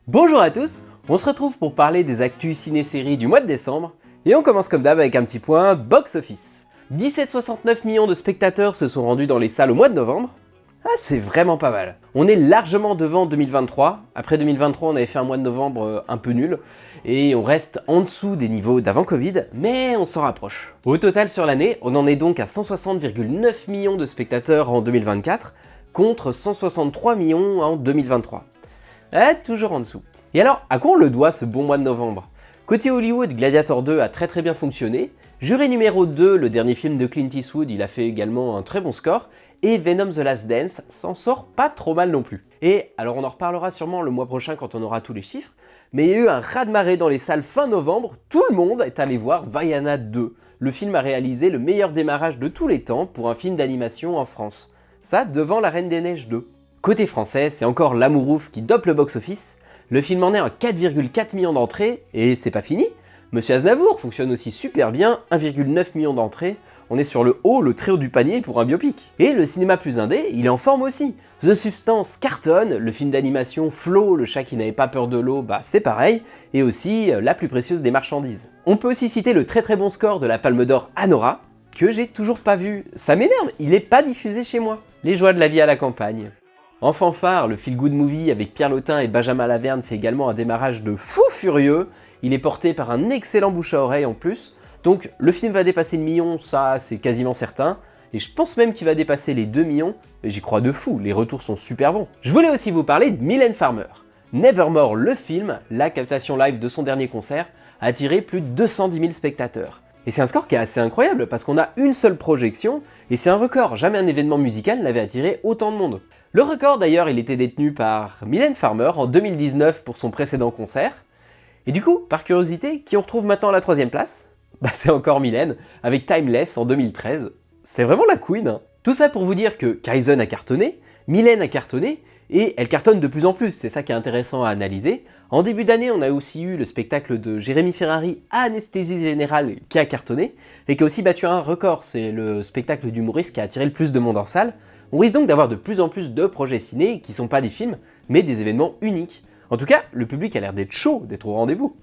Bonjour à tous, on se retrouve pour parler des actus ciné-séries du mois de décembre, et on commence comme d'hab avec un petit point box-office. 17,69 millions de spectateurs se sont rendus dans les salles au mois de novembre. Ah, c'est vraiment pas mal. On est largement devant 2023, après 2023 on avait fait un mois de novembre un peu nul, et on reste en dessous des niveaux d'avant Covid, mais on s'en rapproche. Au total sur l'année, on en est donc à 160,9 millions de spectateurs en 2024, contre 163 millions en 2023. Toujours en dessous. Et alors, à quoi on le doit ce bon mois de novembre? Côté Hollywood, Gladiator 2 a très bien fonctionné, Jury numéro 2, le dernier film de Clint Eastwood, il a fait également un très bon score, et Venom The Last Dance s'en sort pas trop mal non plus. Et alors on en reparlera sûrement le mois prochain quand on aura tous les chiffres, mais il y a eu un raz-de-marée dans les salles fin novembre, tout le monde est allé voir Vaiana 2. Le film a réalisé le meilleur démarrage de tous les temps pour un film d'animation en France. Ça, devant La Reine des Neiges 2. Côté français, c'est encore L'Amour ouf qui dope le box-office. Le film en est à 4,4 millions d'entrées, et c'est pas fini. Monsieur Aznavour fonctionne aussi super bien, 1,9 million d'entrées. On est sur le très haut du panier pour un biopic. Et le cinéma plus indé, il est en forme aussi. The Substance cartonne, le film d'animation Flo, le chat qui n'avait pas peur de l'eau, c'est pareil, et aussi La plus précieuse des marchandises. On peut aussi citer le très bon score de la Palme d'Or Anora, que j'ai toujours pas vu. Ça m'énerve, il est pas diffusé chez moi. Les joies de la vie à la campagne. En fanfare, le feel good movie avec Pierre Lotin et Benjamin Laverne fait également un démarrage de fou furieux. Il est porté par un excellent bouche à oreille en plus. Donc le film va dépasser le million, ça c'est quasiment certain. Et je pense même qu'il va dépasser les 2 millions. Et j'y crois de fou, les retours sont super bons. Je voulais aussi vous parler de Mylène Farmer. Nevermore, le film, la captation live de son dernier concert, a attiré plus de 210 000 spectateurs. Et c'est un score qui est assez incroyable parce qu'on a une seule projection et c'est un record. Jamais un événement musical n'avait attiré autant de monde. Le record d'ailleurs, il était détenu par Mylène Farmer en 2019 pour son précédent concert. Et du coup, par curiosité, qui on retrouve maintenant à la 3ème place? C'est encore Mylène, avec Timeless en 2013. C'est vraiment la queen, hein. Tout ça pour vous dire que Kaizen a cartonné, Mylène a cartonné, et elle cartonne de plus en plus, c'est ça qui est intéressant à analyser. En début d'année, on a aussi eu le spectacle de Jérémy Ferrari à Anesthésie Générale qui a cartonné, et qui a aussi battu un record, c'est le spectacle d'humoriste qui a attiré le plus de monde en salle. On risque donc d'avoir de plus en plus de projets ciné qui sont pas des films, mais des événements uniques. En tout cas, le public a l'air d'être chaud, d'être au rendez-vous.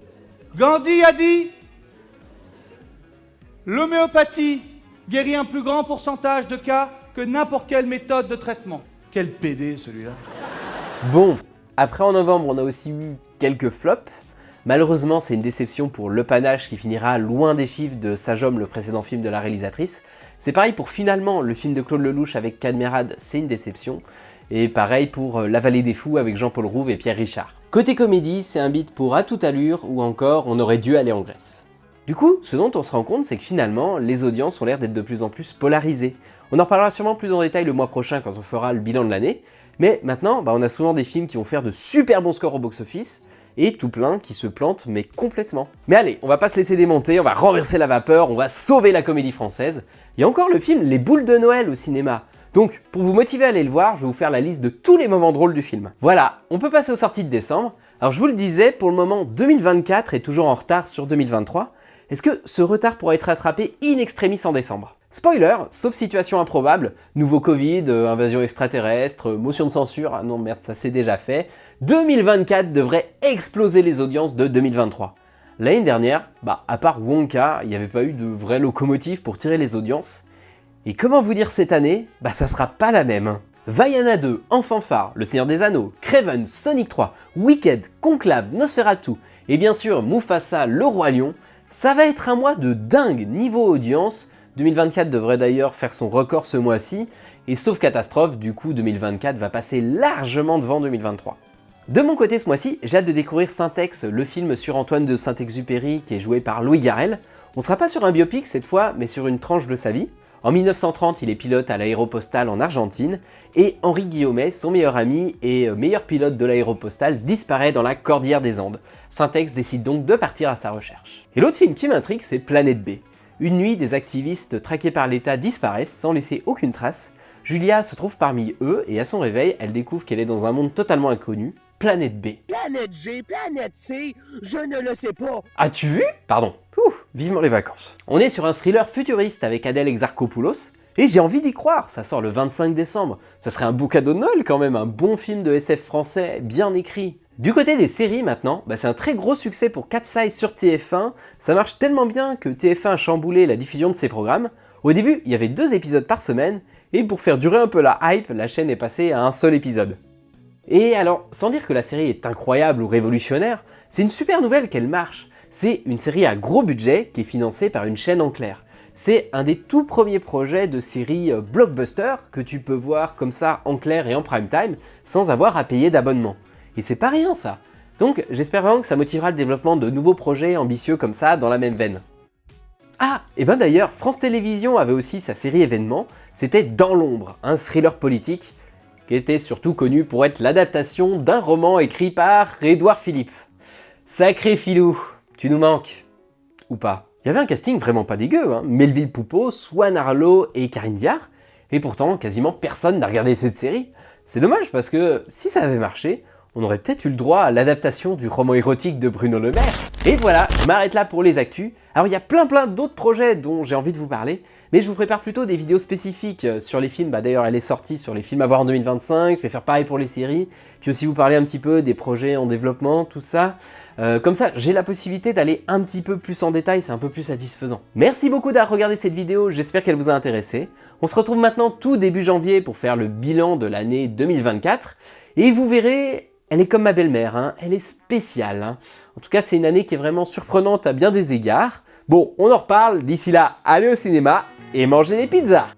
Gandhi a dit « L'homéopathie guérit un plus grand pourcentage de cas que n'importe quelle méthode de traitement. » Quel PD celui-là. Bon, après en novembre, on a aussi eu quelques flops. Malheureusement, c'est une déception pour Le Panache qui finira loin des chiffres de Sage Homme, le précédent film de la réalisatrice. C'est pareil pour Finalement, le film de Claude Lelouch avec Cadmerade, c'est une déception. Et pareil pour La Vallée des Fous avec Jean-Paul Rouve et Pierre Richard. Côté comédie, c'est un beat pour À toute allure ou encore On aurait dû aller en Grèce. Du coup, ce dont on se rend compte, c'est que finalement, les audiences ont l'air d'être de plus en plus polarisées. On en reparlera sûrement plus en détail le mois prochain quand on fera le bilan de l'année. Mais maintenant, on a souvent des films qui vont faire de super bons scores au box-office, et tout plein qui se plantent, mais complètement. Mais allez, on va pas se laisser démonter, on va renverser la vapeur, on va sauver la comédie française. Il y a encore le film Les Boules de Noël au cinéma. Donc, pour vous motiver à aller le voir, je vais vous faire la liste de tous les moments drôles du film. Voilà, on peut passer aux sorties de décembre. Alors je vous le disais, pour le moment, 2024 est toujours en retard sur 2023. Est-ce que ce retard pourra être rattrapé in extremis en décembre? Spoiler, sauf situation improbable, nouveau Covid, invasion extraterrestre, motion de censure, ah non merde, ça c'est déjà fait, 2024 devrait exploser les audiences de 2023. L'année dernière, à part Wonka, il n'y avait pas eu de vraie locomotive pour tirer les audiences. Et comment vous dire cette année? Ça sera pas la même. Vaiana 2, En fanfare, Le Seigneur des Anneaux, Craven, Sonic 3, Wicked, Conclave, Nosferatu, et bien sûr Mufasa, Le Roi Lion, ça va être un mois de dingue niveau audience. 2024 devrait d'ailleurs faire son record ce mois-ci, et sauf catastrophe, du coup 2024 va passer largement devant 2023. De mon côté ce mois-ci, j'ai hâte de découvrir Syntex, le film sur Antoine de Saint-Exupéry qui est joué par Louis Garrel. On sera pas sur un biopic cette fois, mais sur une tranche de sa vie. En 1930, il est pilote à l'Aéropostale en Argentine, et Henri Guillaumet, son meilleur ami et meilleur pilote de l'Aéropostale, disparaît dans la Cordillère des Andes. Syntex décide donc de partir à sa recherche. Et l'autre film qui m'intrigue, c'est Planète B. Une nuit, des activistes traqués par l'État disparaissent sans laisser aucune trace. Julia se trouve parmi eux et à son réveil, elle découvre qu'elle est dans un monde totalement inconnu, Planète B. Planète G, Planète C, je ne le sais pas. As-tu vu? Pardon. Ouf, vivement les vacances. On est sur un thriller futuriste avec Adèle Exarchopoulos, et j'ai envie d'y croire, ça sort le 25 décembre. Ça serait un beau cadeau de Noël quand même, un bon film de SF français, bien écrit. Du côté des séries maintenant, c'est un très gros succès pour Cat's Eyes sur TF1, ça marche tellement bien que TF1 a chamboulé la diffusion de ses programmes. Au début, il y avait 2 épisodes par semaine, et pour faire durer un peu la hype, la chaîne est passée à un seul épisode. Et alors, sans dire que la série est incroyable ou révolutionnaire, c'est une super nouvelle qu'elle marche. C'est une série à gros budget qui est financée par une chaîne en clair. C'est un des tout premiers projets de série blockbuster que tu peux voir comme ça en clair et en prime time sans avoir à payer d'abonnement. Et c'est pas rien ça. Donc j'espère vraiment que ça motivera le développement de nouveaux projets ambitieux comme ça dans la même veine. Ah, et d'ailleurs, France Télévisions avait aussi sa série événement, c'était Dans l'ombre, un thriller politique qui était surtout connu pour être l'adaptation d'un roman écrit par Édouard Philippe. Sacré filou, tu nous manques. Ou pas. Il y avait un casting vraiment pas dégueu, hein. Melville Poupeau, Swan Arlo et Karine Viard, et pourtant quasiment personne n'a regardé cette série. C'est dommage parce que si ça avait marché, on aurait peut-être eu le droit à l'adaptation du roman érotique de Bruno Le Maire. Et voilà, je m'arrête là pour les actus. Alors il y a plein d'autres projets dont j'ai envie de vous parler, mais je vous prépare plutôt des vidéos spécifiques sur les films. D'ailleurs, elle est sortie sur les films à voir en 2025, je vais faire pareil pour les séries, puis aussi vous parler un petit peu des projets en développement, tout ça. Comme ça, j'ai la possibilité d'aller un petit peu plus en détail, c'est un peu plus satisfaisant. Merci beaucoup d'avoir regardé cette vidéo, j'espère qu'elle vous a intéressé. On se retrouve maintenant tout début janvier pour faire le bilan de l'année 2024, et vous verrez, elle est comme ma belle-mère, hein, elle est spéciale. Hein. En tout cas, c'est une année qui est vraiment surprenante à bien des égards. Bon, on en reparle, d'ici là, allez au cinéma et mangez des pizzas!